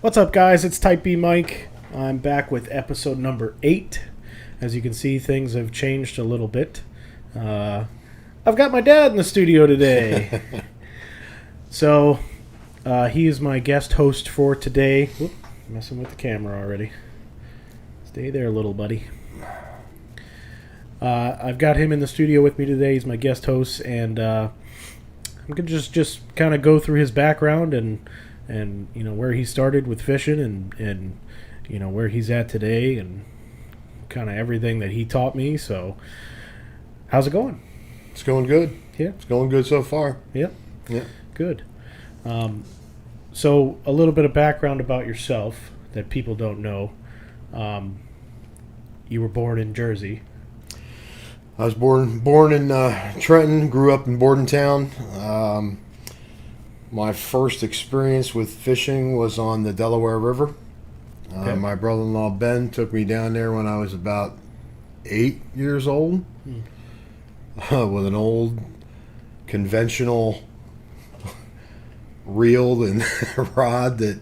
What's up, guys? It's Typb Mike. I'm back with episode number 8. As you can see, things have changed a little bit. I've got my dad in the studio today. So, he is my guest host for today. Whoop, messing with the camera already. Stay there, little buddy. I've got him in the studio with me today. He's my guest host, and I'm going to just kind of go through his background and you know where he started with fishing and you know where he's at today and kind of everything that he taught me. So how's it going? It's going good. Yeah, it's going good so far. Yeah, yeah, good. So a little bit of background about yourself that people don't know. You were born in Jersey. I was born in Trenton, grew up in Bordentown. My first experience with fishing was on the Delaware River. Okay. My brother-in-law Ben took me down there when I was about 8 years old with an old conventional reel and rod that,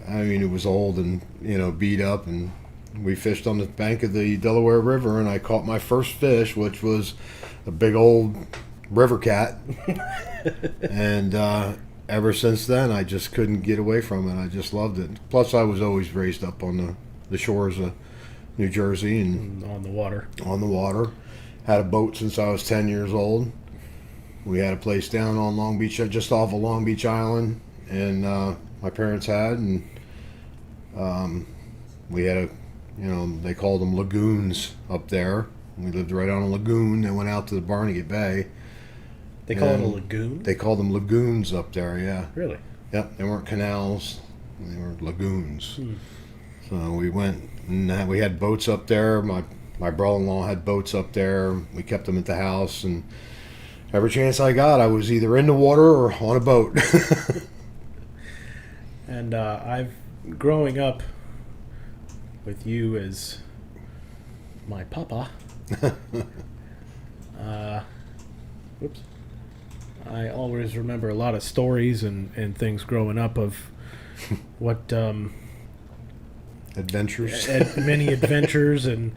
I mean, it was old and, you know, beat up, and we fished on the bank of the Delaware River, and I caught my first fish, which was a big old river cat. And ever since then, I just couldn't get away from it. I just loved it. Plus, I was always raised up on the shores of New Jersey and On the water. On the water. Had a boat since I was 10 years old. We had a place down on Long Beach, just off of Long Beach Island, and my parents had, and we had a, you know, they called them lagoons up there. We lived right on a lagoon and went out to the Barnegat Bay. They call it a lagoon? They called them lagoons up there, yeah. Really? Yep, they weren't canals, they were lagoons. So we went, and we had boats up there. My brother-in-law had boats up there. We kept them at the house, and every chance I got, I was either in the water or on a boat. And I've, growing up with you as my papa, whoops, I always remember a lot of stories and things growing up of what Adventures. Many adventures and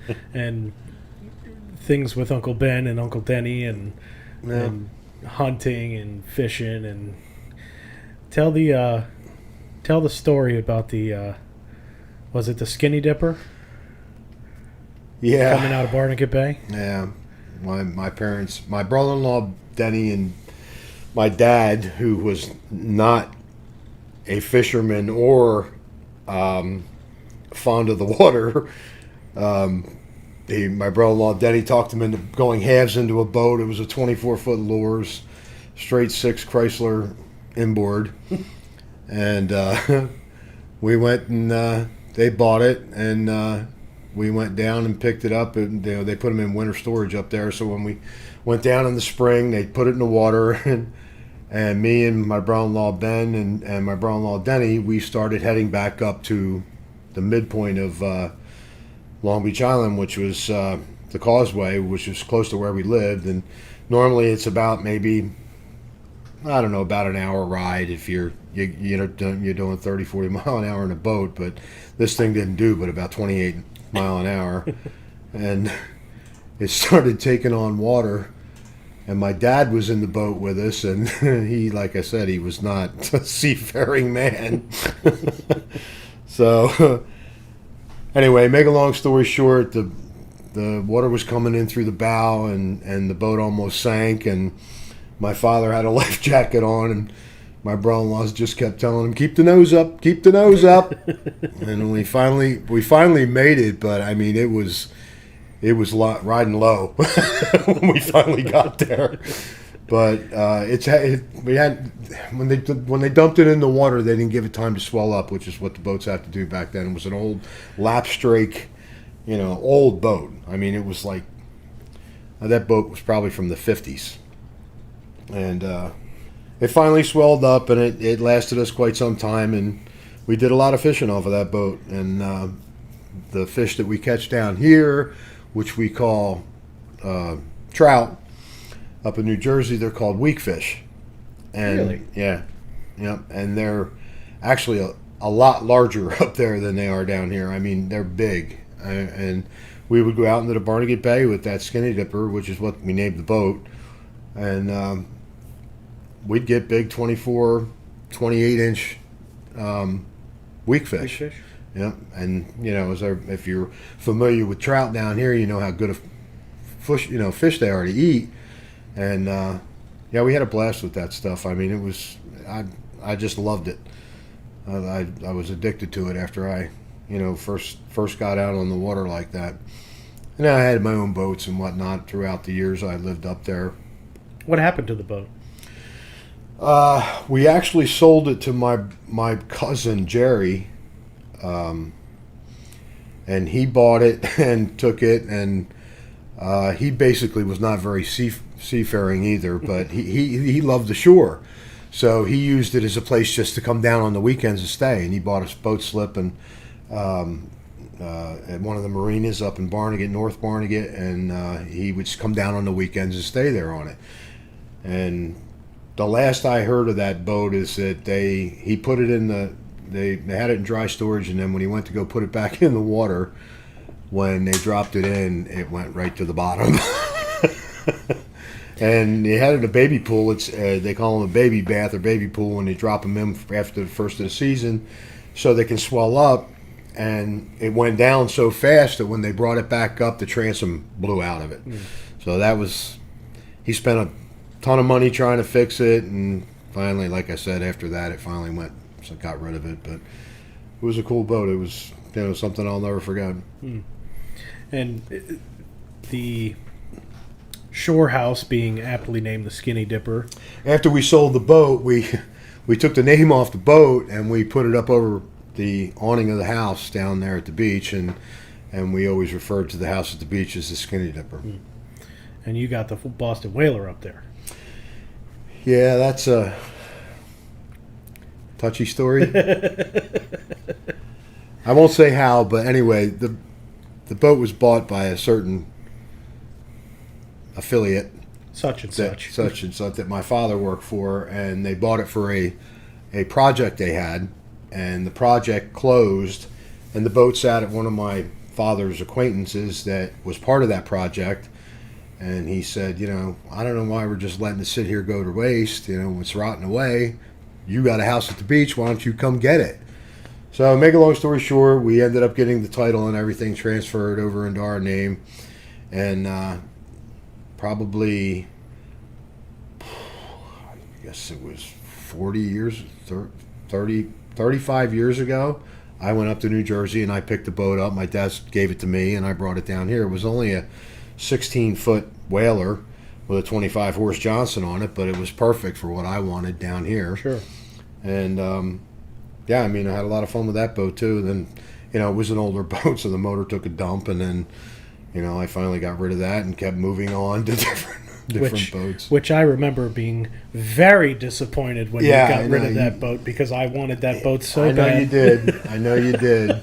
things with Uncle Ben and Uncle Denny and hunting and fishing. And tell the story about the was it the Skinny Dipper? Yeah, coming out of Barnegat Bay. Yeah, my parents, my brother-in-law Denny, and my dad, who was not a fisherman or fond of the water. My brother-in-law Denny talked him into going halves into a boat. It was a 24-foot lures, straight 6 Chrysler inboard, and we went and they bought it, and we went down and picked it up, and you know, they put them in winter storage up there. So when we went down in the spring, they put it in the water, and me and my brother-in-law Ben and my brother-in-law Denny, we started heading back up to the midpoint of Long Beach Island, which was the causeway, which was close to where we lived. And normally it's about maybe, I don't know, about an hour ride if you're doing 30, 40 mile an hour in a boat. But this thing didn't do but about 28 mile an hour. And it started taking on water. And my dad was in the boat with us, and he, like I said, he was not a seafaring man. So, anyway, make a long story short, the water was coming in through the bow, and the boat almost sank, and my father had a life jacket on, and my brother-in-law just kept telling him, "Keep the nose up, keep the nose up." And we finally made it, but I mean, it was riding low when we finally got there. But we had when they dumped it in the water, they didn't give it time to swell up, which is what the boats have to do back then. It was an old lapstrake, you know, old boat. I mean, it was like that boat was probably from the 50s, and it finally swelled up, and it lasted us quite some time, and we did a lot of fishing off of that boat. And the fish that we catch down here, which we call trout, up in New Jersey, they're called weak fish. And really? Yeah. And they're actually a lot larger up there than they are down here. I mean, they're big. And we would go out into the Barnegat Bay with that skinny dipper, which is what we named the boat. And we'd get big 24, 28-inch weak fish. Yeah, and if you're familiar with trout down here, you know how good a fish they are to eat. And yeah, we had a blast with that stuff. I mean, it was I just loved it. I was addicted to it after I first got out on the water like that. And I had my own boats and whatnot throughout the years I lived up there. What happened to the boat? We actually sold it to my cousin Jerry, and he bought it and took it, and he basically was not very seafaring either, but he loved the shore, so he used it as a place just to come down on the weekends and stay. And he bought a boat slip and at one of the marinas up in Barnegat, North Barnegat, and he would just come down on the weekends and stay there on it. And the last I heard of that boat is that he put it in they had it in dry storage, and then when he went to go put it back in the water, when they dropped it in, it went right to the bottom. And they had it in a baby pool. It's they call them a baby bath or baby pool when they drop them in after the first of the season, so they can swell up. And it went down so fast that when they brought it back up, the transom blew out of it. So he spent a ton of money trying to fix it, and finally, like I said, after that, it finally went. So I got rid of it, but it was a cool boat. It was something I'll never forget. And the shore house being aptly named the Skinny Dipper. After we sold the boat, we took the name off the boat and we put it up over the awning of the house down there at the beach, and we always referred to the house at the beach as the Skinny Dipper. And you got the Boston Whaler up there. Yeah, that's a touchy story. I won't say how, but anyway, the boat was bought by a certain affiliate, such and such that my father worked for, and they bought it for a project they had, and the project closed, and the boat sat at one of my father's acquaintances that was part of that project. And he said, I don't know why we're just letting it sit here go to waste. It's rotting away. You got a house at the beach. Why don't you come get it? So, make a long story short, we ended up getting the title and everything transferred over into our name. And probably, I guess it was 35 years ago, I went up to New Jersey and I picked the boat up. My dad gave it to me and I brought it down here. It was only a 16-foot whaler with a 25-horse Johnson on it, but it was perfect for what I wanted down here. Sure. And yeah, I mean, I had a lot of fun with that boat too. Then, it was an older boat, so the motor took a dump, and then, I finally got rid of that and kept moving on to different boats. Which I remember being very disappointed when you got rid of that boat, because I wanted that boat so bad. I know you did.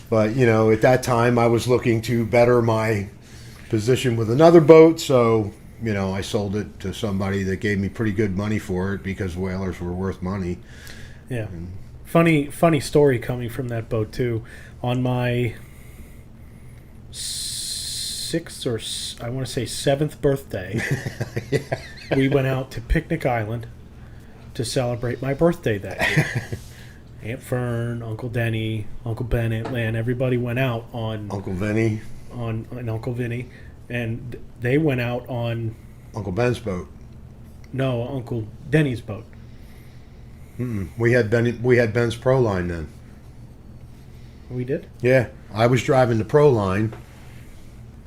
But, at that time I was looking to better my position with another boat, so I sold it to somebody that gave me pretty good money for it, because whalers were worth money. Yeah. Funny story coming from that boat too. On my 6th or I want to say 7th birthday, yeah. We went out to Picnic Island to celebrate my birthday that year. Aunt Fern, Uncle Denny, Uncle Bennett, Lan, everybody went out on Uncle Vinny. And Uncle Vinny, and they went out on Uncle Ben's boat. No, Uncle Denny's boat. We had Ben's Pro Line then. We did? Yeah, I was driving the Pro Line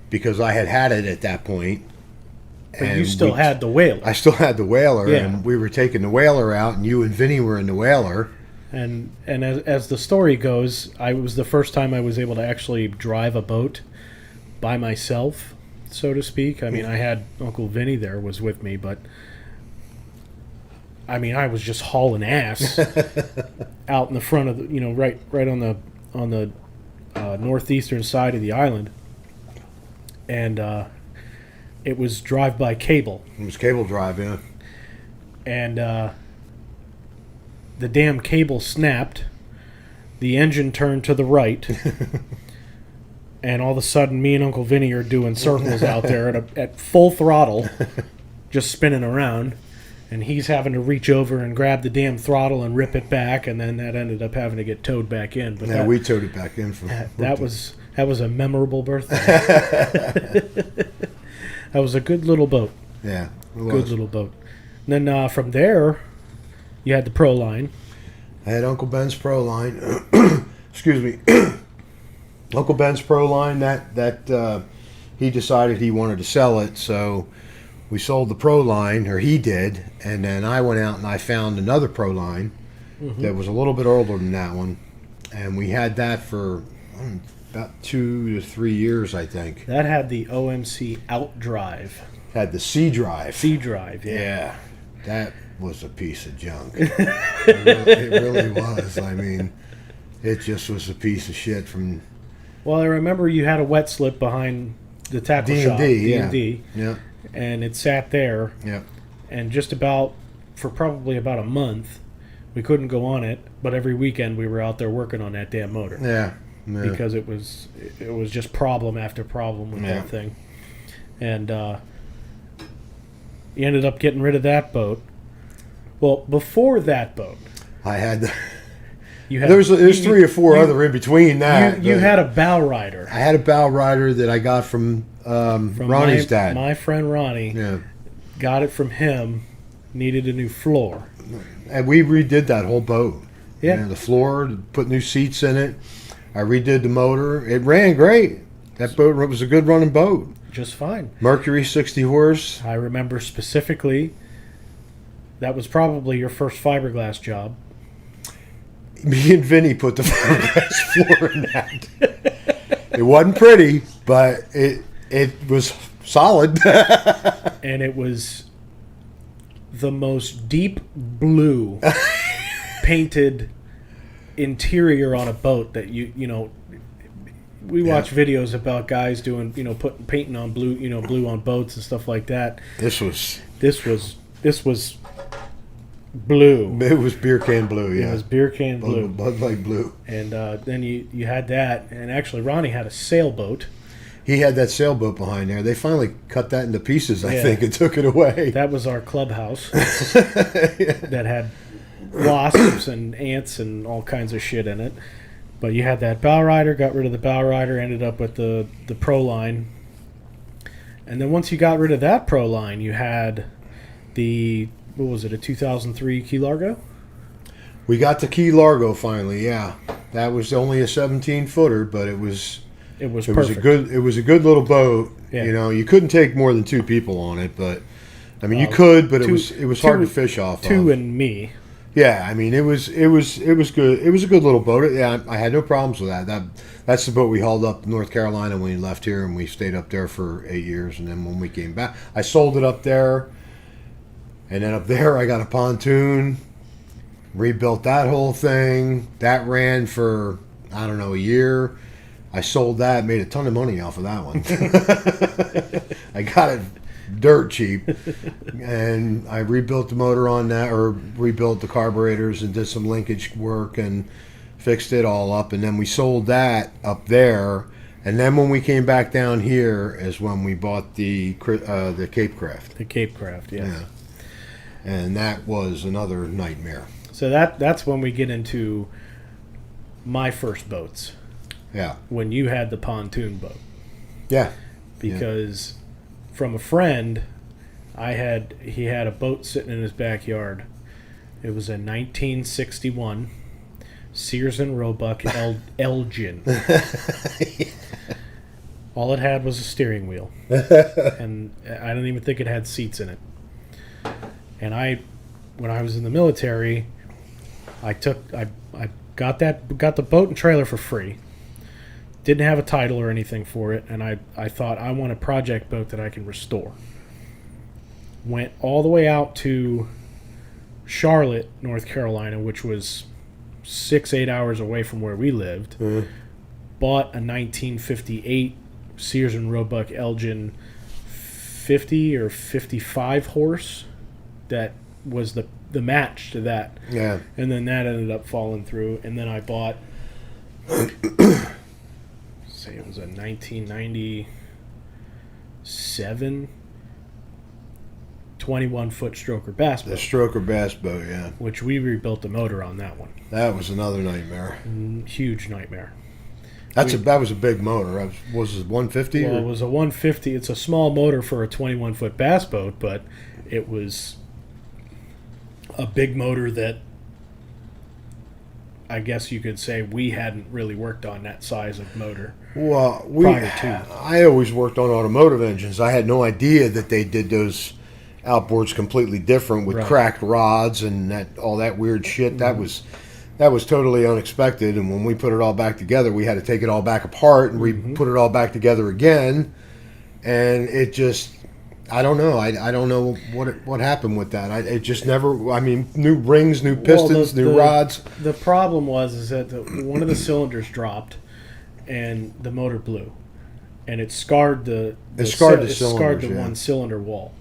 because I had it at that point. But you still had the Whaler. I still had the Whaler, yeah. And we were taking the Whaler out, and you and Vinny were in the Whaler. And as the story goes, it was the first time I was able to actually drive a boat by myself, so to speak. I mean, I had Uncle Vinny there, was with me, but I mean, I was just hauling ass out in the front of the, right on the northeastern side of the island, and it was drive-by cable. It was cable drive, yeah. And the damn cable snapped, the engine turned to the right, and all of a sudden me and Uncle Vinny are doing circles out there at full throttle, just spinning around, and he's having to reach over and grab the damn throttle and rip it back, and then that ended up having to get towed back in. But we towed it back in. That was a memorable birthday. That was a good little boat. Yeah, it was. Good little boat. And then from there, you had the Pro line. I had Uncle Ben's Pro line. Excuse me. Uncle Ben's Pro line, that he decided he wanted to sell it, so we sold the Pro line, or he did, and then I went out and I found another Pro line that was a little bit older than that one, and we had that for about 2 to 3 years, I think. That had the OMC outdrive. Had the C drive. C drive, yeah. Yeah, that was a piece of junk. It really was. I mean, it just was a piece of shit from... Well, I remember you had a wet slip behind the tackle shop. D&D, yeah. And it sat there. Yeah. And just for probably about a month, we couldn't go on it, but every weekend we were out there working on that damn motor. Yeah. Because it was just problem after problem with that thing. And you ended up getting rid of that boat. Well, before that boat, I had there's 3 or 4 other in between that. You had a bow rider. I had a bow rider that I got from Ronnie's dad. My friend Ronnie. Yeah. Got it from him. Needed a new floor. And we redid that whole boat. Yeah. You know, the floor, put new seats in it. I redid the motor. It ran great. That boat was a good running boat. Just fine. Mercury 60 horse. I remember specifically that was probably your first fiberglass job. Me and Vinny put the fiberglass floor in that. It wasn't pretty, but it was solid. And it was the most deep blue painted interior on a boat that you know. We watch videos about guys doing, painting on blue on boats and stuff like that. This was blue. It was beer can blue, yeah. It was beer can blue. Bud Light blue. And then you had that, and actually Ronnie had a sailboat. He had that sailboat behind there. They finally cut that into pieces, I think, and took it away. That was our clubhouse that had wasps and ants and all kinds of shit in it. But you had that bow rider, got rid of the bow rider, ended up with the Pro line. And then once you got rid of that Pro line, you had a 2003 Key Largo? We got the Key Largo finally, yeah. That was only a 17-footer, but it was perfect. It was a good little boat. Yeah. You couldn't take more than 2 people on it, but I mean you could, but it was hard to fish off. 2 and me. Yeah, I mean it was good. It was a good little boat. Yeah, I had no problems with that. That's the boat we hauled up to North Carolina when we left here, and we stayed up there for 8 years. And then when we came back, I sold it up there, and then up there I got a pontoon, rebuilt that whole thing. That ran for a year. I sold that, made a ton of money off of that one. I got it dirt cheap, and I rebuilt the motor on that, or rebuilt the carburetors and did some linkage work and fixed it all up, and then we sold that up there. And then when we came back down here is when we bought the Cape Craft. The Cape Craft, yeah. And that was another nightmare. So that's when we get into my first boats. Yeah. When you had the pontoon boat. Yeah. Because from a friend, he had a boat sitting in his backyard. It was a 1961 Sears and Roebuck Elgin. All it had was a steering wheel, and I don't even think it had seats in it. And when I was in the military, I got the boat and trailer for free. Didn't have a title or anything for it, and I thought I want a project boat that I can restore. Went all the way out to Charlotte, North Carolina, which was 6-8 hours away from where we lived. Mm-hmm. Bought a 1958 Sears and Roebuck Elgin 50 or 55 horse that was the match to that. Yeah. And then that ended up falling through, and then I bought say it was a 1997 21-foot stroker bass boat. The stroker bass boat, yeah. Which we rebuilt the motor on that one. That was another nightmare. Huge nightmare. That was a big motor. Was it 150? Well, it was a 150. It's a small motor for a 21-foot bass boat, but it was a big motor that I guess you could say we hadn't really worked on that size of motor. Well, prior to. I always worked on automotive engines. I had no idea that they did those outboards completely different with cracked rods and all that weird shit. Mm-hmm. That was totally unexpected. And when we put it all back together, we had to take it all back apart and put it all back together again. And it just, I don't know. I don't know what happened with that. It just never. I mean, new rings, new pistons, new rods. The problem is that one of the cylinders dropped, and the motor blew, and it scarred the one cylinder wall,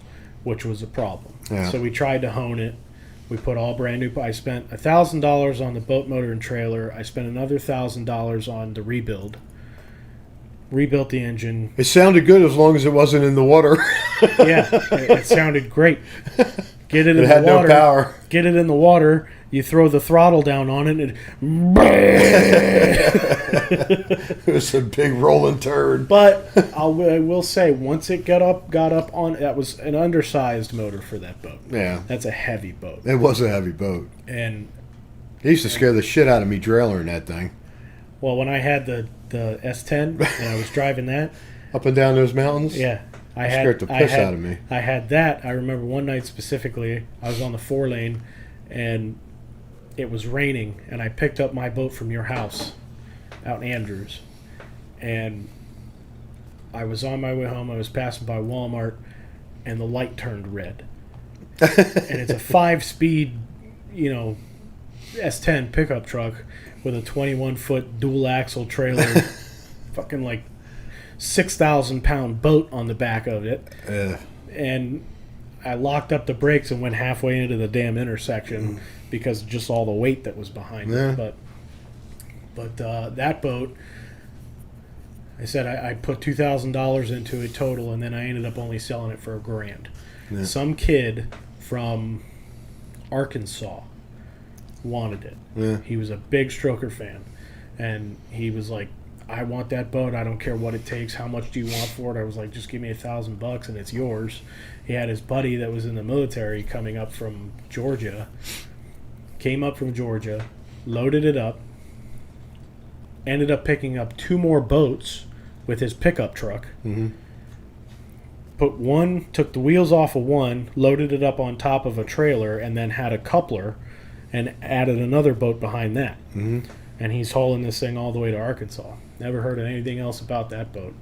which was a problem. Yeah. So we tried to hone it. We put all brand new. I spent $1,000 on the boat motor and trailer. I spent another $1,000 on the rebuild. Rebuilt the engine. It sounded good as long as it wasn't in the water. Yeah, it sounded great. Get it in the water. It had no power. Get it in the water. You throw the throttle down on it, and it was a big rolling turd. But I will say, once it got up on, that was an undersized motor for that boat. Yeah, that's a heavy boat. It was a heavy boat, and it used to scare the shit out of me trailering that thing. Well, when I had the S10 and I was driving that up and down those mountains, yeah, it scared the piss out of me. I had that. I remember one night specifically, I was on the 4-lane, and it was raining, and I picked up my boat from your house out in Andrews, and I was on my way home. I was passing by Walmart, and the light turned red. And it's a 5-speed, S10 pickup truck with a 21-foot dual-axle trailer, fucking like 6,000-pound boat on the back of it. And I locked up the brakes and went halfway into the damn intersection because of just all the weight that was behind it. But that boat, I said I put $2,000 into it total, and then I ended up only selling it for $1,000. Yeah. Some kid from Arkansas wanted it. Yeah. He was a big stroker fan, and he was like, I want that boat. I don't care what it takes. How much do you want for it? I was like, just give me $1,000 and it's yours. He had his buddy that was in the military coming up from Georgia. Came up from Georgia, loaded it up, ended up picking up 2 more boats with his pickup truck. Mm-hmm. Took the wheels off of one, loaded it up on top of a trailer, and then had a coupler and added another boat behind that. Mm-hmm. And he's hauling this thing all the way to Arkansas. Never heard of anything else about that boat.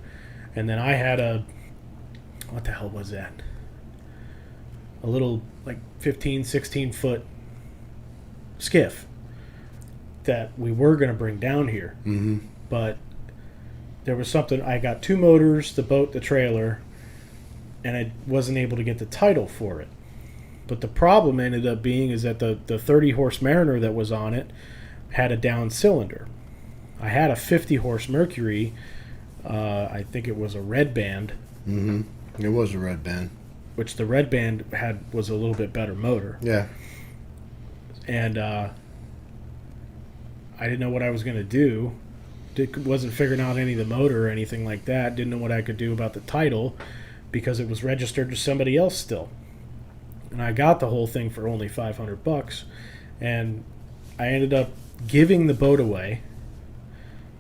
And then I had what the hell was that? A little, like, 15, 16-foot skiff that we were going to bring down here. Mm-hmm. But there was something, I got 2 motors, the boat, the trailer, and I wasn't able to get the title for it. But the problem ended up being is that the 30-horse Mariner that was on it had a down cylinder. I had a 50-horse Mercury. I think it was a red band. Mm-hmm. It was a red band. Which the red band was a little bit better motor. Yeah. And I didn't know what I was going to do. Wasn't figuring out any of the motor or anything like that. Didn't know what I could do about the title because it was registered to somebody else still. And I got the whole thing for only $500. And I ended up giving the boat away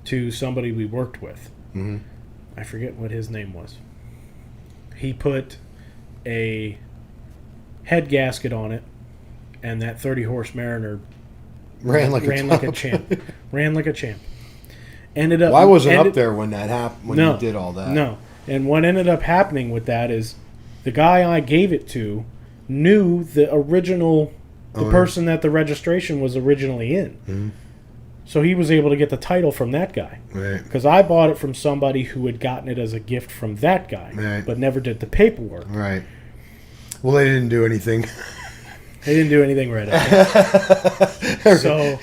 to somebody we worked with. Mm-hmm. I forget what his name was. He put a head gasket on it, and that 30-horse Mariner ran like a champ. Ran like a champ. Well, I wasn't up there when that happened. When you did all that. No. And what ended up happening with that is the guy I gave it to knew the original, the person that the registration was originally in. Mm-hmm. So he was able to get the title from that guy. Right. Because I bought it from somebody who had gotten it as a gift from that guy, right, but never did the paperwork. Right. Well, they didn't do anything. They didn't do anything right. So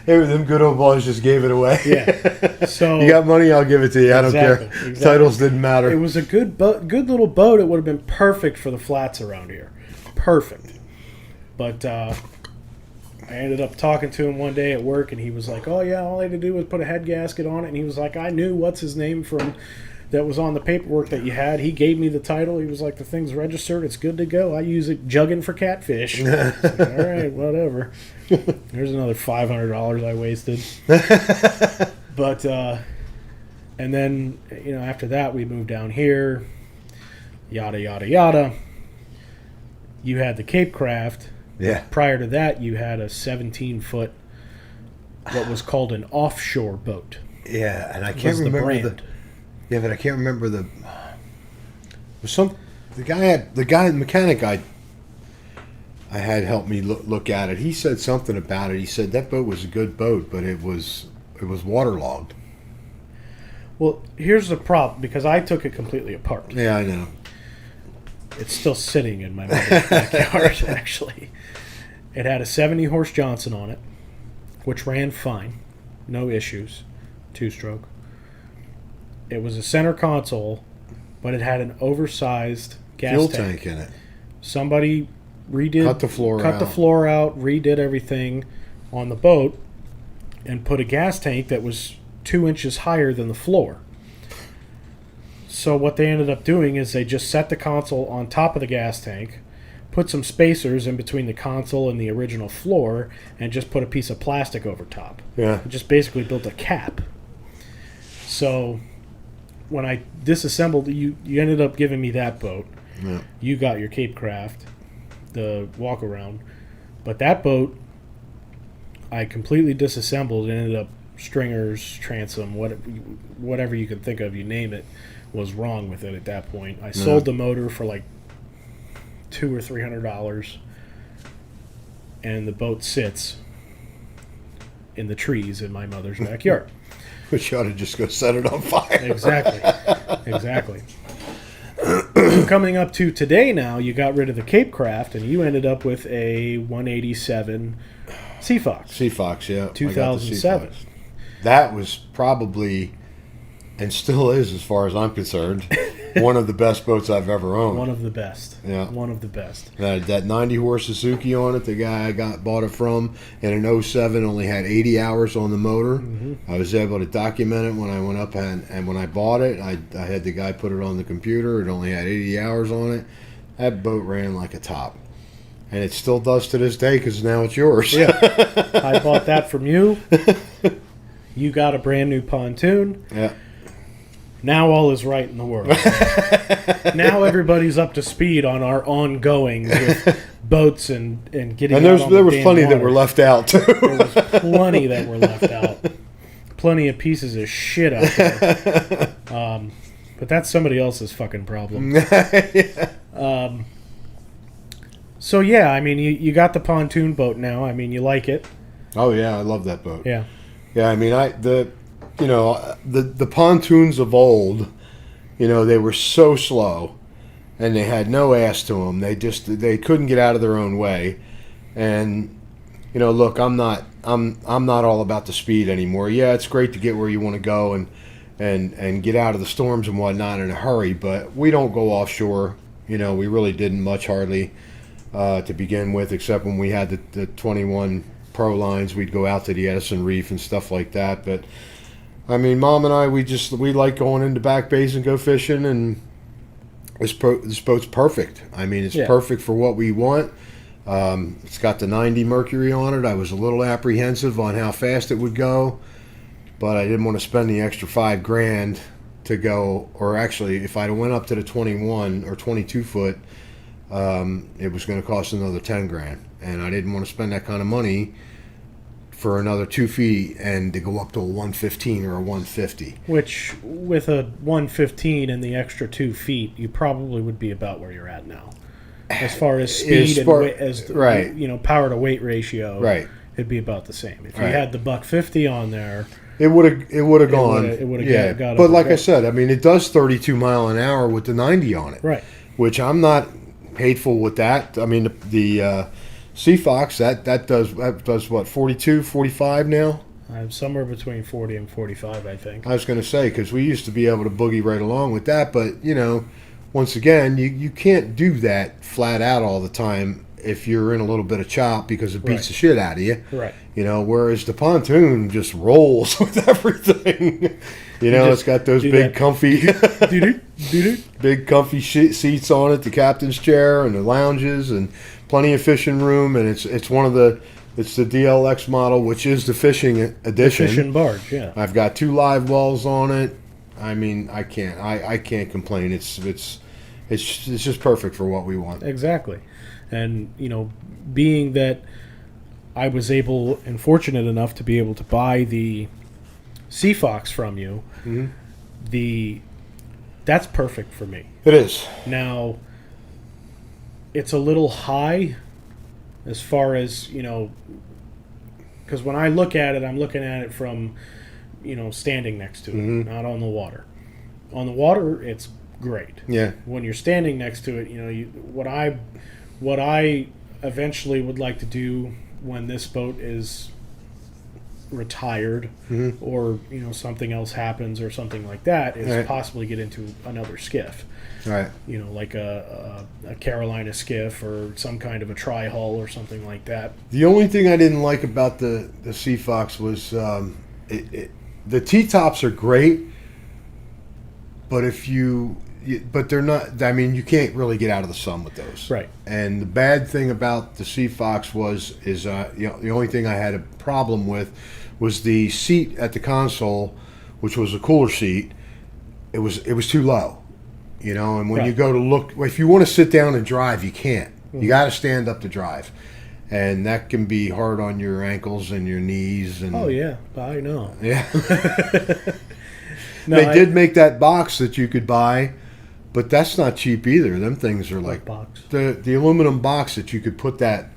them good old boys just gave it away. yeah. So you got money, I'll give it to you. I don't care. Exactly. Titles didn't matter. It was a good little boat. It would have been perfect for the flats around here. Perfect. But I ended up talking to him one day at work, and he was like, "Oh yeah, all I had to do was put a head gasket on it." And he was like, "I knew what's his name from that was on the paperwork that you had. He gave me the title. He was like, the thing's registered. It's good to go. I use it jugging for catfish." Like, all right, whatever. There's another $500 I wasted. But and then after that we moved down here. Yada yada yada. You had the Cape Craft. Yeah. Prior to that, you had a 17-foot, what was called an offshore boat. Yeah, and I can't remember the. Yeah, but I can't remember the. The mechanic I had helped me look at it. He said something about it. He said that boat was a good boat, but it was waterlogged. Well, here's the problem, because I took it completely apart. Yeah, I know. It's still sitting in my mother's backyard, actually. It had a 70-horse Johnson on it, which ran fine. No issues. 2-stroke. It was a center console, but it had an oversized gas fuel tank in it. Somebody cut the floor out, redid everything on the boat, and put a gas tank that was 2 inches higher than the floor. So what they ended up doing is they just set the console on top of the gas tank, put some spacers in between the console and the original floor, and just put a piece of plastic over top. Yeah. It just basically built a cap. So when I disassembled, you ended up giving me that boat. Yeah. You got your Cape Craft, the walk around. But that boat, I completely disassembled and ended up stringers, transom, whatever you can think of, you name it, was wrong with it at that point. I sold the motor for like $200 or $300, and the boat sits in the trees in my mother's backyard. Which you ought to just go set it on fire. Exactly. Coming up to today now, you got rid of the Cape Craft, and you ended up with a 187 Sea Fox. Sea Fox, yeah. 2007. That was probably, and still is as far as I'm concerned, one of the best boats I've ever owned. One of the best. Yeah. One of the best. That 90-horse Suzuki on it, the guy I bought it from, in an 07, only had 80 hours on the motor. Mm-hmm. I was able to document it when I went up, and when I bought it, I had the guy put it on the computer. It only had 80 hours on it. That boat ran like a top. And it still does to this day, because now it's yours. Yeah. I bought that from you. You got a brand new pontoon. Yeah. Now all is right in the world. Now everybody's up to speed on our ongoings with boats and getting and out on there was the plenty water. that were left out, too. There was plenty that were left out. Plenty of pieces of shit out there. But that's somebody else's fucking problem. Yeah. So, yeah, I mean, you got the pontoon boat now. I mean, you like it. Oh, yeah, I love that boat. Yeah. Yeah, I mean, the pontoons of old, they were so slow, and they had no ass to them. They couldn't get out of their own way, and look, I'm not all about the speed anymore. Yeah, it's great to get where you want to go and get out of the storms and whatnot in a hurry, but we don't go offshore. We really didn't much hardly to begin with, except when we had the 21 Pro lines. We'd go out to the Edison Reef and stuff like that, but I mean, Mom and I, we like going into back bays and go fishing, and this boat's perfect. I mean, it's perfect for what we want. It's got the 90 Mercury on it. I was a little apprehensive on how fast it would go, but I didn't want to spend the extra $5,000 to go. Or actually, if I went up to the 21 or 22 foot, it was going to cost another $10,000, and I didn't want to spend that kind of money for another 2 feet and to go up to a 115 or a 150. Which, with a 115 and the extra 2 feet, you probably would be about where you're at now, as far as speed and weight, power to weight ratio. Right, it'd be about the same. If you had the $150 on there, it would have gone. It would have got. But like I said, I mean, it does 32 mile an hour with the 90 on it. Right. Which I'm not hateful with that. I mean, the Sea Fox, that does what, 42, 45 now? I'm somewhere between 40 and 45, I think. I was going to say, because we used to be able to boogie right along with that, but, once again, you can't do that flat out all the time if you're in a little bit of chop because it beats the shit out of you. Right. Whereas the pontoon just rolls with everything. It's got those big comfy big comfy seats on it, the captain's chair and the lounges and plenty of fishing room, and it's the DLX model, which is the fishing edition. The fishing barge, yeah. I've got 2 live wells on it. I mean, I can't complain. It's just perfect for what we want. Exactly. And, being that I was able and fortunate enough to be able to buy the Sea Fox from you, that's perfect for me. It is. Now, it's a little high as far as, because when I look at it, I'm looking at it from, standing next to it, not on the water. On the water, it's great. Yeah. When you're standing next to it, what I eventually would like to do when this boat is retired or something else happens or something like that is possibly get into another skiff, right? Like a Carolina skiff or some kind of a tri-hull or something like that. The only thing I didn't like about the Sea Fox was the T-tops are great, but but they're not. I mean, you can't really get out of the sun with those. Right. And the bad thing about the Sea Fox is the only thing I had a problem with was the seat at the console, which was a cooler seat. It was too low, And when you go to look, if you want to sit down and drive, you can't. You got to stand up to drive, and that can be hard on your ankles and your knees. And oh yeah, I know. Yeah. They did make that box that you could buy. But that's not cheap either. Them things are like box? The aluminum box that you could put that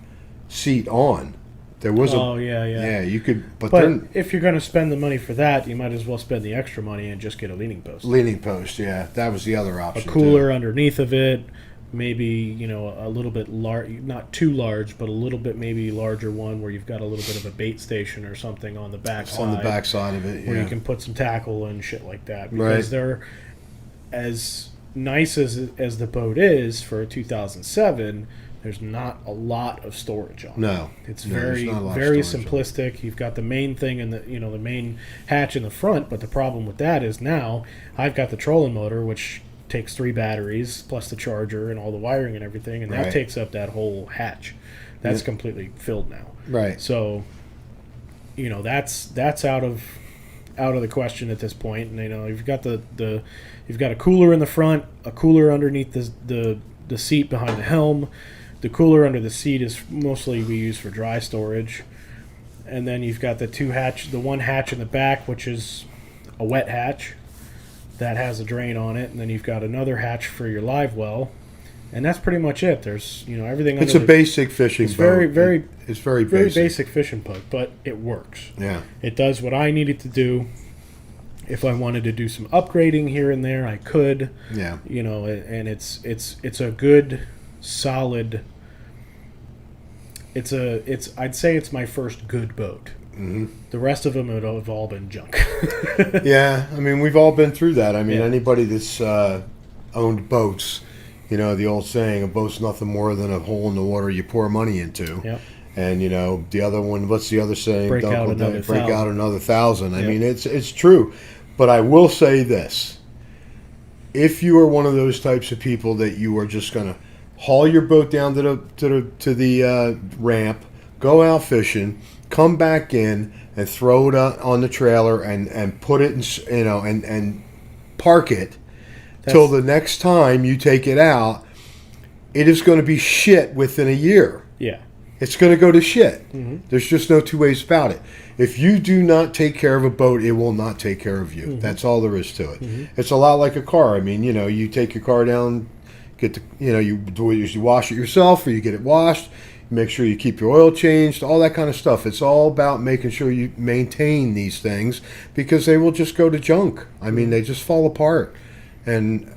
seat on. There was yeah. You could, but if you're going to spend the money for that, you might as well spend the extra money and just get a leaning post. Leaning post, yeah, that was the other option. A cooler underneath of it, maybe a little bit large, not too large, but a little bit maybe larger one where you've got a little bit of a bait station or something on the back side. On the back side of it, where you can put some tackle and shit like that, because they're as nice as the boat is for a 2007, there's not a lot of storage on it. No. It's very simplistic. You've got the main thing and the main hatch in the front, but the problem with that is now I've got the trolling motor, which takes 3 batteries plus the charger and all the wiring and everything, and that takes up that whole hatch. That's completely filled now. Right. So, that's out of the question at this point. And you've got you've got a cooler in the front, a cooler underneath the seat behind the helm. The cooler under the seat is mostly we use for dry storage, and then you've got the one hatch in the back, which is a wet hatch that has a drain on it, and then you've got another hatch for your live well, and that's pretty much it. There's everything. It's a basic fishing boat. It's very basic fishing boat, but it works. Yeah, it does what I needed to do. If I wanted to do some upgrading here and there, I could. Yeah. And it's a good, solid. I'd say it's my first good boat. Mm-hmm. The rest of them have all been junk. Yeah, I mean, we've all been through that. I mean, anybody that's owned boats, the old saying, a boat's nothing more than a hole in the water you pour money into. Yep. And the other one, what's the other saying? Break out another 1,000. Yep. I mean, it's true. But I will say this: if you are one of those types of people that you are just going to haul your boat down to the ramp, go out fishing, come back in, and throw it on the trailer and put it in, and park it till the next time you take it out, it is going to be shit within a year. Yeah. It's going to go to shit. Mm-hmm. There's just no two ways about it. If you do not take care of a boat, it will not take care of you. Mm-hmm. That's all there is to it. Mm-hmm. It's a lot like a car. I mean, you take your car down, you wash it yourself or you get it washed. Make sure you keep your oil changed, all that kind of stuff. It's all about making sure you maintain these things because they will just go to junk. I mean, they just fall apart. And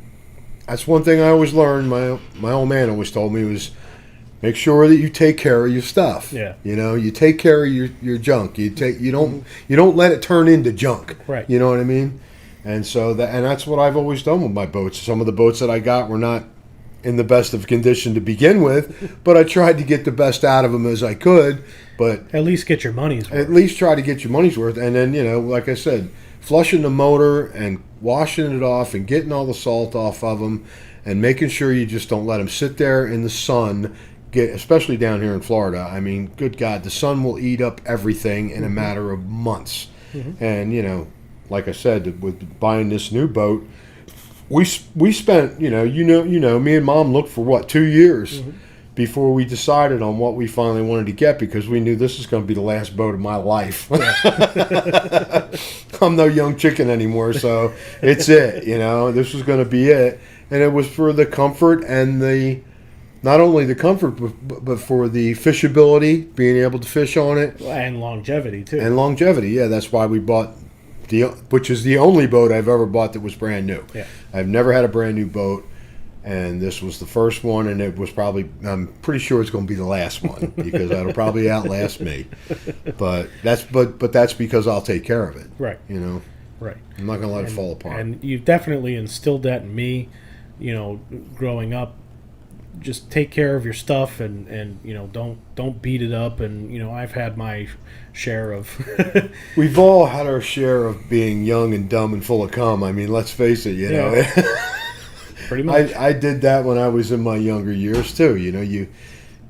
that's one thing I always learned. My old man always told me was, make sure that you take care of your stuff. Yeah. You take care of your junk. You don't let it turn into junk. Right. You know what I mean? And so that's what I've always done with my boats. Some of the boats that I got were not in the best of condition to begin with, but I tried to get the best out of them as I could. But at least get your money's worth. At least try to get your money's worth. And then, like I said, flushing the motor and washing it off and getting all the salt off of them and making sure you just don't let them sit there in the sun, especially down here in Florida. I mean, good God, the sun will eat up everything in a matter of months. Mm-hmm. And, like I said, with buying this new boat, we spent, me and Mom looked for 2 years before we decided on what we finally wanted to get, because we knew this is going to be the last boat of my life. I'm no young chicken anymore, so it's it. This was going to be it, and it was for the comfort and not only the comfort, but for the fishability, being able to fish on it, and longevity too. And longevity, yeah. That's why we bought which is the only boat I've ever bought that was brand new. Yeah. I've never had a brand new boat, and this was the first one, and it was probably, I'm pretty sure it's going to be the last one, because that'll probably outlast me. But that's because I'll take care of it. Right. Right. I'm not going to let it fall apart. And you've definitely instilled that in me, growing up. Just take care of your stuff, and don't beat it up. And I've had my share of. We've all had our share of being young and dumb and full of cum. I mean, let's face it. Pretty much. I did that when I was in my younger years too. You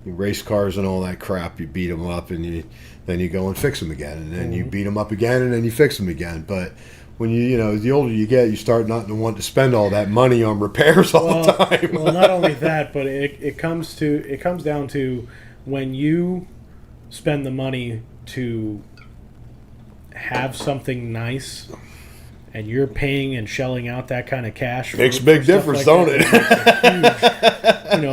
race cars and all that crap. You beat them up, and then you go and fix them again, and then you beat them up again, and then you fix them again. But when the older you get, you start not to want to spend all that money on repairs all the time. Well, not only that, but it comes down to when you spend the money to have something nice, and you're paying and shelling out that kind of cash. Makes a big difference, don't it?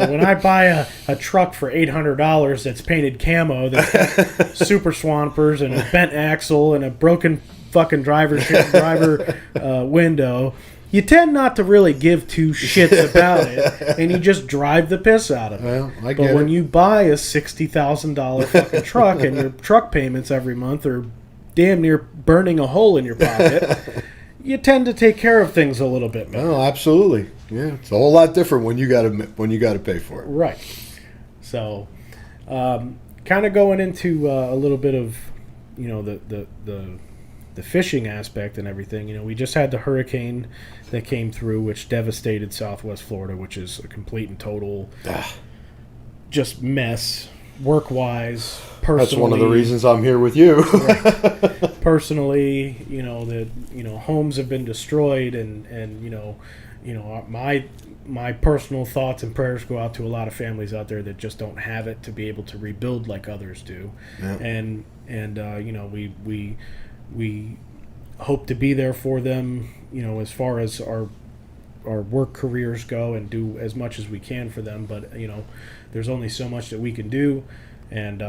When I buy a truck for $800 that's painted camo, that's got super swampers and a bent axle and a broken fucking driver window, you tend not to really give two shits about it, and you just drive the piss out of it. Well, but when you buy a $60,000 fucking truck, and your truck payments every month are damn near burning a hole in your pocket, you tend to take care of things a little bit better. Oh, absolutely. Yeah, it's a whole lot different when you got to pay for it. Right. So, kind of going into a little bit of the fishing aspect and everything. We just had the hurricane that came through, which devastated Southwest Florida, which is a complete and total just mess, work-wise, personally. That's one of the reasons I'm here with you. Right. Personally, homes have been destroyed, and my personal thoughts and prayers go out to a lot of families out there that just don't have it to be able to rebuild like others do. Yeah. And we hope to be there for them, as far as our work careers go, and do as much as we can for them. But there's only so much that we can do, and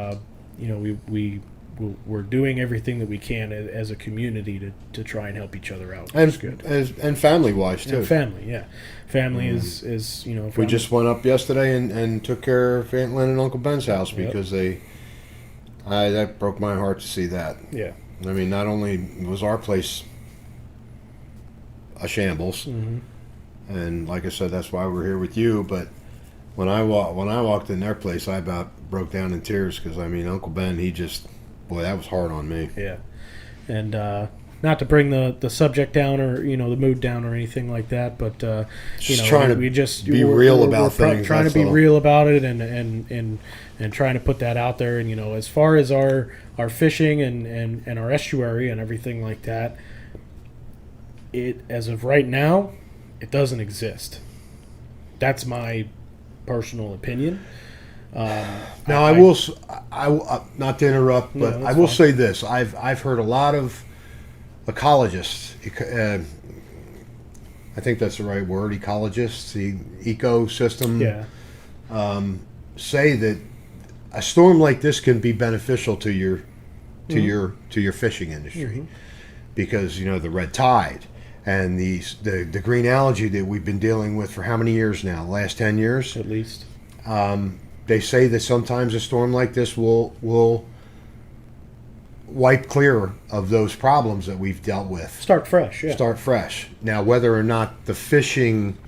we're doing everything that we can as a community to try and help each other out. And good. And family wise too. And family, yeah. Family is we just went up yesterday and took care of Aunt Lynn and Uncle Ben's house, because that broke my heart to see that. Yeah. I mean, not only was our place a shambles, and like I said, that's why we're here with you. But when I walked in their place, I about broke down in tears, because Uncle Ben, that was hard on me. Yeah, and not to bring the subject down, or the mood down, or anything like that, but trying to be real about things. Trying to be real about it, and trying to put that out there. And as far as our fishing and our estuary and everything like that, it, as of right now, it doesn't exist. That's my personal opinion. Now I will not to interrupt, but I will say this: I've heard a lot of ecologists. I think that's the right word. Ecologists, the ecosystem. Yeah. Say that a storm like this can be beneficial to your fishing industry, because the red tide and the green algae that we've been dealing with for how many years now? The last 10 years at least. they say that sometimes a storm like this will wipe clear of those problems that we've dealt with. Start fresh, yeah. Start fresh. Now, whether or not the fishing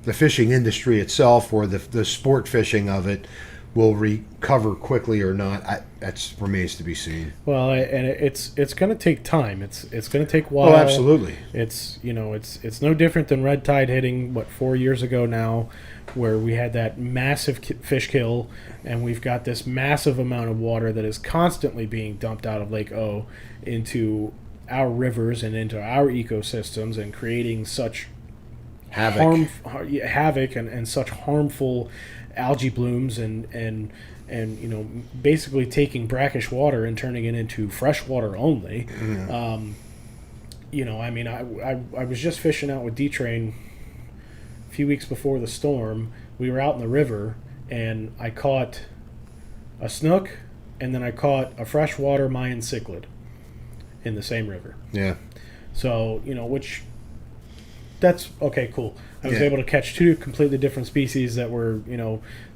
industry itself or the sport fishing of it will recover quickly or not, that remains to be seen. Well, and it's going to take time. It's going to take a while. Oh, absolutely. It's it's no different than red tide hitting 4 years ago now, where we had that massive fish kill, and we've got this massive amount of water that is constantly being dumped out of Lake O into our rivers and into our ecosystems and creating such havoc and such harmful algae blooms and basically taking brackish water and turning it into fresh water only. I was just fishing out with D-Train a few weeks before the storm. We were out in the river, and I caught a snook, and then I caught a freshwater Mayan cichlid in the same river. Yeah. So, that's okay, cool. I was able to catch two completely different species that were,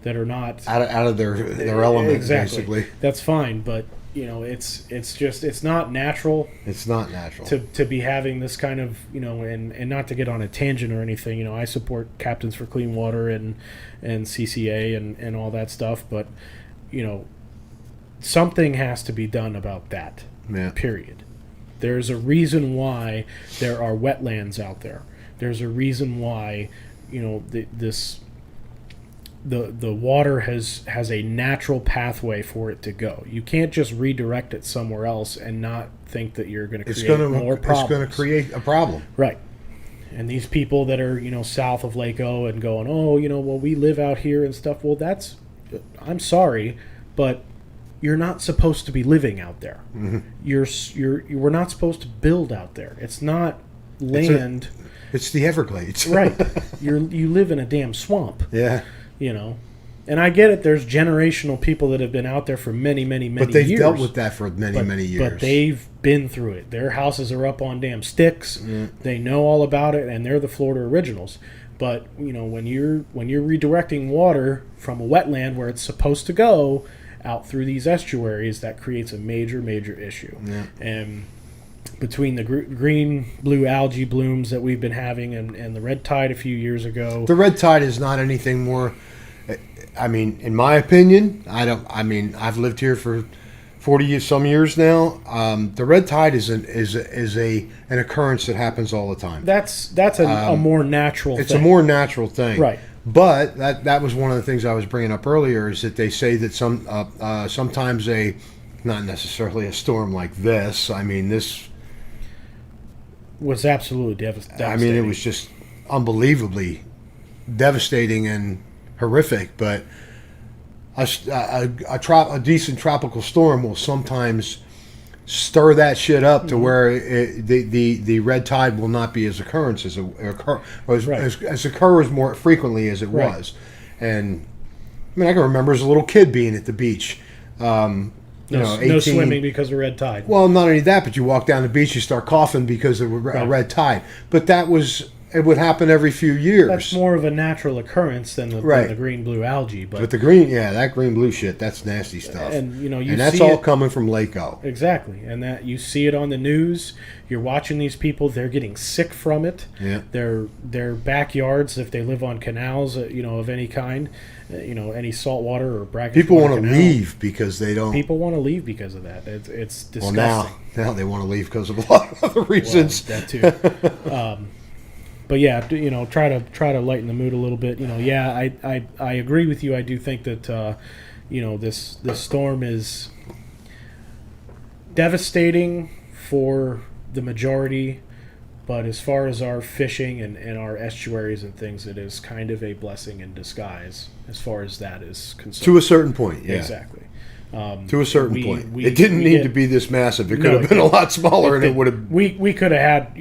that are not out of their element. Exactly. Basically. That's fine, but it's not natural. It's not natural to be having this kind of, and not to get on a tangent or anything. I support Captains for Clean Water and CCA and all that stuff, but something has to be done about that. Yeah. Period. There's a reason why there are wetlands out there. There's a reason why, the water has a natural pathway for it to go. You can't just redirect it somewhere else and not think that you're going to create more problems. It's going to create a problem. Right. And these people that are, south of Lake O and going, well, we live out here and stuff. Well, I'm sorry, but you're not supposed to be living out there. Mm-hmm. We're not supposed to build out there. It's not land. It's the Everglades. Right. You live in a damn swamp. Yeah. And I get it. There's generational people that have been out there for many, many, many years. But they've dealt with that for many years. But they've been through it. Their houses are up on damn sticks. Mm. They know all about it, and they're the Florida originals. But when you're redirecting water from a wetland where it's supposed to go out through these estuaries, that creates a major, major issue. Yeah. And between the green-blue algae blooms that we've been having and the red tide a few years ago. The red tide is not anything more. I mean, in my opinion, I've lived here for 40 some years now. The red tide is an occurrence that happens all the time. That's a more natural thing. It's a more natural thing. Right. But that was one of the things I was bringing up earlier, is that they say that sometimes not necessarily a storm like this. I mean, this was absolutely devastating. I mean, it was just unbelievably devastating and horrific. But a decent tropical storm will sometimes stir that shit up to where the red tide will not be as occurs more frequently as it was. And I mean, I can remember as a little kid being at the beach. 18, no swimming because of red tide. Well, not only that, but you walk down the beach, you start coughing because of a red tide. But it would happen every few years. That's more of a natural occurrence than the green-blue algae. But the that green-blue shit, that's nasty stuff. And that's all coming from Lake O. Exactly, and that you see it on the news. You're watching these people; they're getting sick from it. Yeah. Their backyards, if they live on canals, of any kind, any salt water or brackish. People want to leave because they don't. People want to leave because of that. It's disgusting. Well, now they want to leave because of a lot of other reasons. Well, that too. But yeah, try to lighten the mood a little bit. I agree with you. I do think that this storm is devastating for the majority, but as far as our fishing and our estuaries and things, it is kind of a blessing in disguise as far as that is concerned. To a certain point, yeah. Exactly. To a certain point. It didn't need to be this massive. It could have been a lot smaller, and it would have. We could have had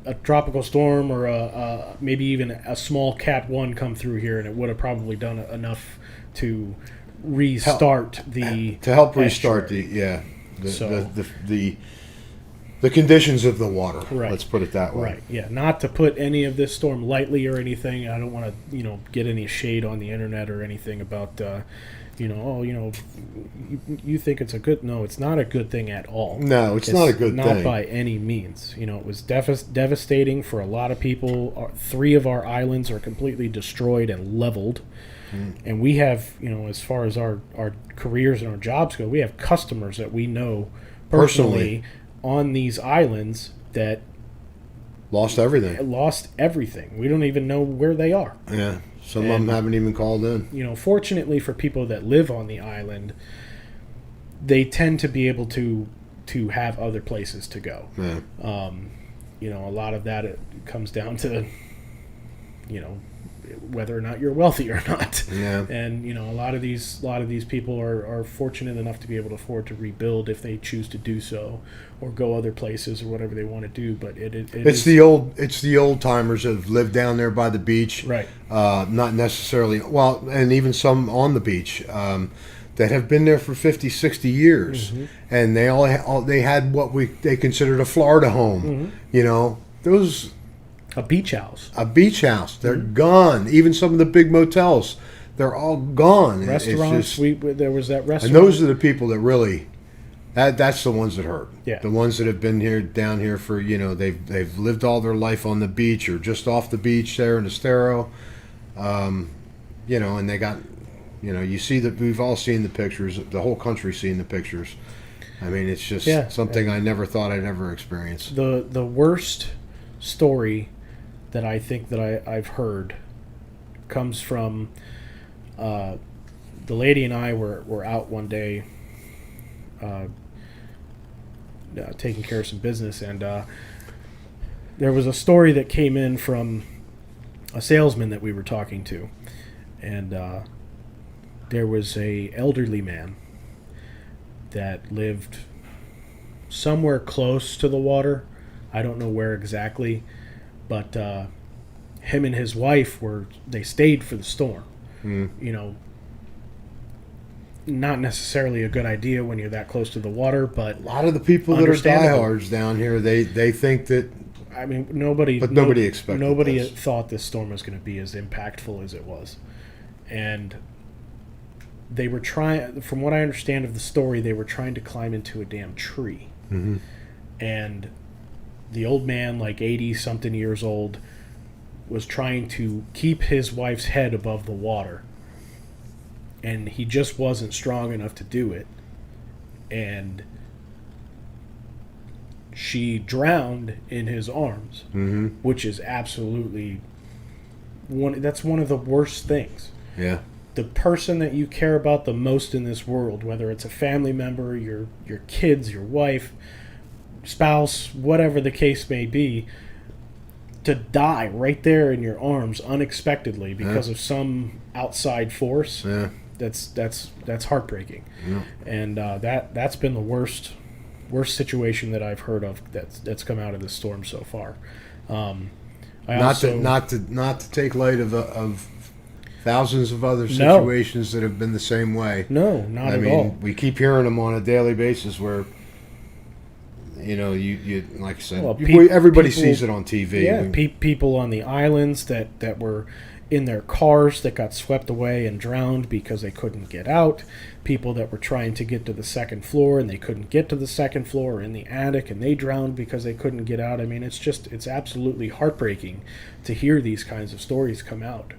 a tropical storm or maybe even a small Cat 1 come through here, and it would have probably done enough to restart restart the the conditions of the water. Right. Let's put it that way. Right. Yeah. Not to put any of this storm lightly or anything. I don't want to, get any shade on the internet or anything about, you think it's a good. No, it's not a good thing at all. No, it's not a good not thing. Not by any means. It was devastating for a lot of people. 3 of our islands are completely destroyed and leveled. And we have, as far as our careers and our jobs go, we have customers that we know personally on these islands that lost everything. We don't even know where they are. Yeah. Some of them haven't even called in. Fortunately for people that live on the island, they tend to be able to have other places to go. Yeah. A lot of that, it comes down to, whether or not you're wealthy or not. Yeah. And a lot of these people are fortunate enough to be able to afford to rebuild if they choose to do so, or go other places or whatever they want to do. But it's the old timers that have lived down there by the beach, right? Not necessarily and even some on the beach that have been there for 50, 60 years, and they had what they considered a Florida home. Those. A beach house. They're gone. Even some of the big motels, they're all gone. Restaurants. There was that restaurant. And those are the people that really. That's the ones that hurt. Yeah. The ones that have been down here for they've lived all their life on the beach or just off the beach there in Estero, and they got, you see that we've all seen the pictures. The whole country's seen the pictures. I mean, it's just something I never thought I'd ever experience. The worst story that I think that I've heard comes from the lady and I were out one day taking care of some business, and there was a story that came in from a salesman that we were talking to, and there was a elderly man that lived somewhere close to the water. I don't know where exactly, but him and his wife they stayed for the storm. Not necessarily a good idea when you're that close to the water, but a lot of the people that are diehards down here, they think that. I mean, nobody expected. Nobody this. thought this storm was going to be as impactful as it was, and they were trying. From what I understand of the story, they were trying to climb into a damn tree, and the old man, like 80-something years old, was trying to keep his wife's head above the water. And he just wasn't strong enough to do it. And she drowned in his arms, which is absolutely that's one of the worst things. Yeah. The person that you care about the most in this world, whether it's a family member, your kids, your wife, spouse, whatever the case may be, to die right there in your arms unexpectedly because of some outside force. Yeah. That's heartbreaking. Yeah. And that's been the worst situation that I've heard of that's come out of this storm so far. Not to take light of thousands of other situations that have been the same way. No, not at all. We keep hearing them on a daily basis where you like I said, everybody sees it on TV. Yeah, people on the islands that were in their cars that got swept away and drowned because they couldn't get out. People that were trying to get to the second floor and they couldn't get to the second floor, or in the attic and they drowned because they couldn't get out. I mean, it's absolutely heartbreaking to hear these kinds of stories come out.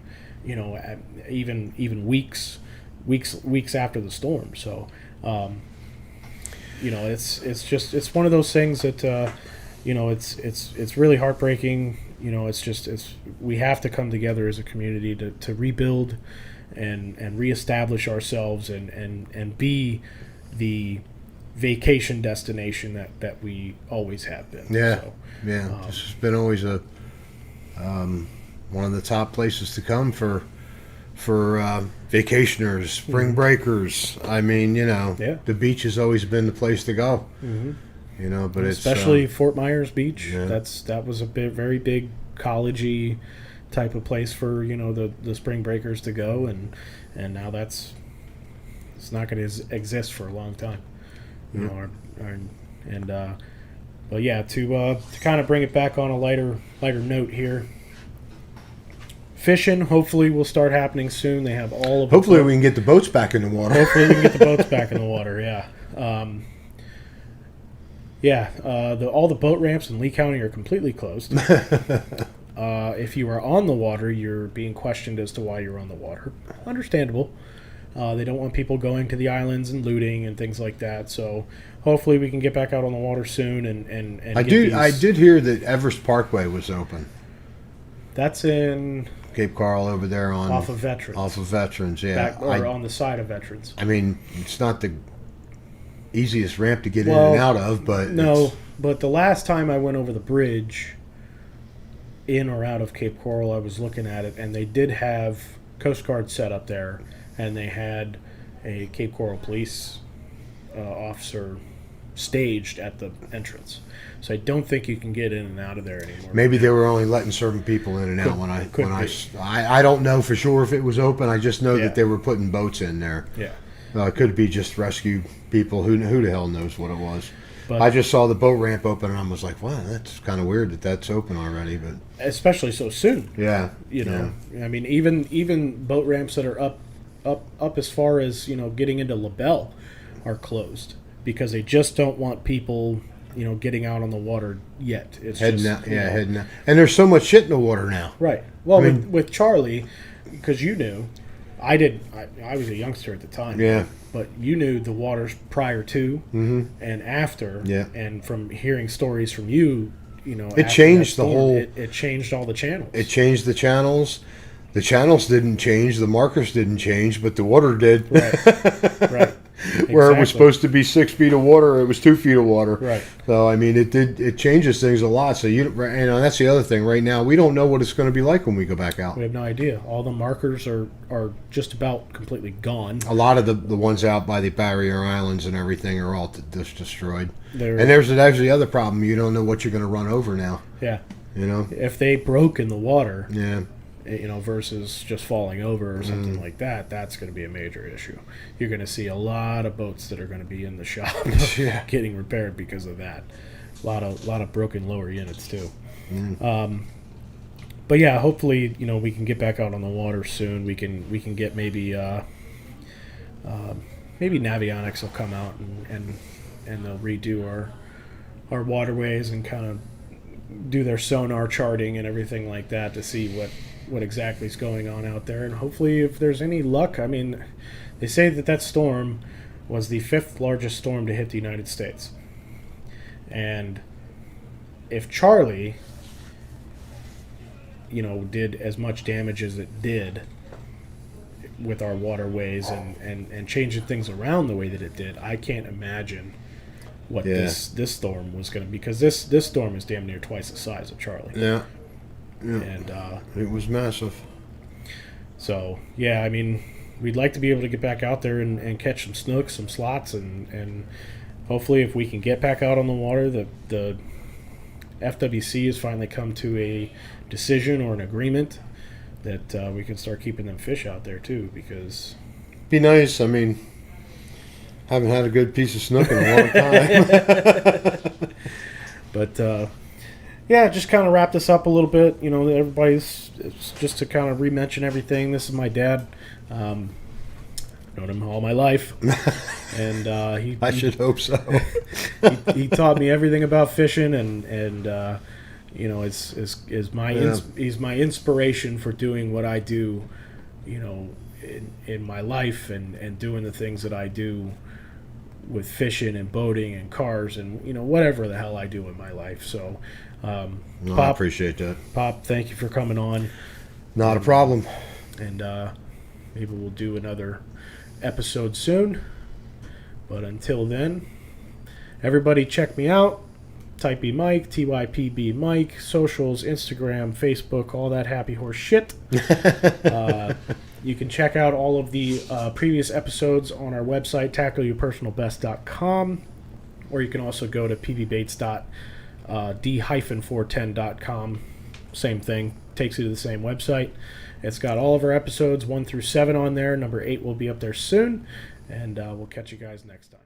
Even weeks after the storm. So, it's one of those things that it's really heartbreaking. We have to come together as a community to rebuild and reestablish ourselves and be the vacation destination that we always have been. Yeah, this has been always a one of the top places to come for vacationers, spring breakers. I mean, the beach has always been the place to go. But especially Fort Myers Beach. Yeah. That was a very big collegey type of place for the spring breakers to go, and now it's not going to exist for a long time. But yeah, to kind of bring it back on a lighter note here. Fishing, hopefully, will start happening soon. They have all of. Hopefully, we can get the boats back in the water. Hopefully, we can get the boats back in the water. Yeah. All the boat ramps in Lee County are completely closed. If you are on the water, you're being questioned as to why you're on the water. Understandable. They don't want people going to the islands and looting and things like that. So hopefully we can get back out on the water soon. And I did hear that Everest Parkway was open. That's in Cape Coral over there on off of Veterans. Off of Veterans, yeah. On the side of Veterans. I mean, it's not the easiest ramp to get in and out of, but no. But the last time I went over the bridge, in or out of Cape Coral, I was looking at it, and they did have Coast Guard set up there, and they had a Cape Coral police officer staged at the entrance. So I don't think you can get in and out of there anymore. Maybe they were only letting certain people in and out I don't know for sure if it was open. I just know that they were putting boats in there. Yeah. It could be just rescue people. Who the hell knows what it was. But I just saw the boat ramp open and I was like, wow, that's kind of weird that that's open already. But especially so soon. Yeah. You know, I mean, even boat ramps that are up as far as, getting into LaBelle are closed because they just don't want people getting out on the water yet. It's heading out. And there's so much shit in the water now. Right. Well, with Charlie, because you knew, I was a youngster at the time. Yeah. But you knew the waters prior to and after. Yeah. And from hearing stories from you, it changed the whole. It changed all the channels. It changed the channels. The channels didn't change. The markers didn't change, but the water did. Right. Where it was supposed to be 6 feet of water, it was 2 feet of water. Right. So I mean, it changes things a lot. So that's the other thing. Right now, we don't know what it's going to be like when we go back out. We have no idea. All the markers are just about completely gone. A lot of the ones out by the barrier islands and everything are all just destroyed. And there's the other problem. You don't know what you're going to run over now. Yeah. If they broke in the water. Yeah. Versus just falling over or something like that, that's going to be a major issue. You're going to see a lot of boats that are going to be in the shop getting repaired because of that. A lot of broken lower units too. But yeah, hopefully we can get back out on the water soon. We can get maybe Navionics will come out and they'll redo our waterways and kind of do their sonar charting and everything like that to see what exactly is going on out there. And hopefully, if there's any luck, I mean, they say that storm was the 5th largest storm to hit the United States. And if Charlie, did as much damage as it did with our waterways and changing things around the way that it did, I can't imagine what this storm was going to be, because this storm is damn near twice the size of Charlie. Yeah. And it was massive. So I mean, we'd like to be able to get back out there and catch some snooks, some slots, and hopefully, if we can get back out on the water, the FWC has finally come to a decision or an agreement that we can start keeping them fish out there too, because be nice. I mean, haven't had a good piece of snook in a long time. But just kind of wrap this up a little bit. Everybody's just to kind of re-mention everything. This is my dad. Known him all my life, and I should hope so. he taught me everything about fishing, and he's my inspiration for doing what I do, in my life and doing the things that I do with fishing and boating and cars and whatever the hell I do in my life. So Pop, I appreciate that. Pop, thank you for coming on. Not a problem. And maybe we'll do another episode soon. But until then, everybody check me out. Typb Mike, Typb Mike, socials, Instagram, Facebook, all that happy horse shit. You can check out all of the previous episodes on our website, tackleyourpersonalbest.com, or you can also go to pb-410.com. Same thing, takes you to the same website. It's got all of our episodes 1 through 7 on there. Number 8 will be up there soon, and we'll catch you guys next time.